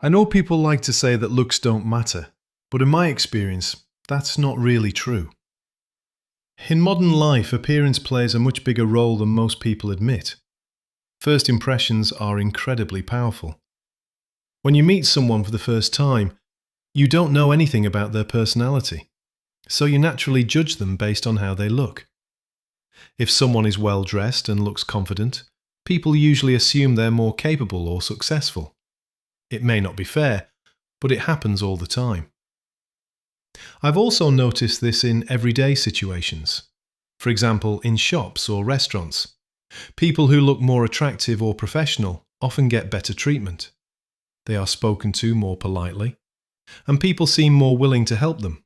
I know people like to say that looks don't matter, but in my experience, that's not really true. In modern life, appearance plays a much bigger role than most people admit. First impressions are incredibly powerful. When you meet someone for the first time, you don't know anything about their personality, so you naturally judge them based on how they look. If someone is well dressed and looks confident, people usually assume they're more capable or successful. It may not be fair, but it happens all the time. I've also noticed this in everyday situations. For example, in shops or restaurants. People who look more attractive or professional often get better treatment. They are spoken to more politely, and people seem more willing to help them.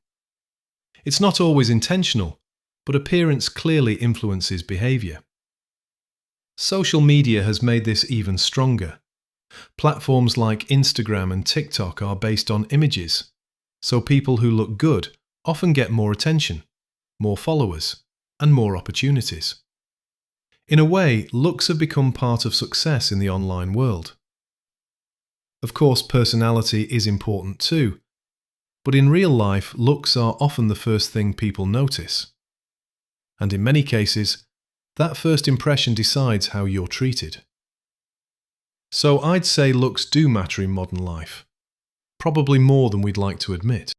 It's not always intentional, but appearance clearly influences behaviour. Social media has made this even stronger. Platforms like Instagram and TikTok are based on images, so people who look good often get more attention, more followers, and more opportunities. In a way, looks have become part of success in the online world. Of course, personality is important too, but in real life, looks are often the first thing people notice. And in many cases, that first impression decides how you're treated. So I'd say looks do matter in modern life, probably more than we'd like to admit.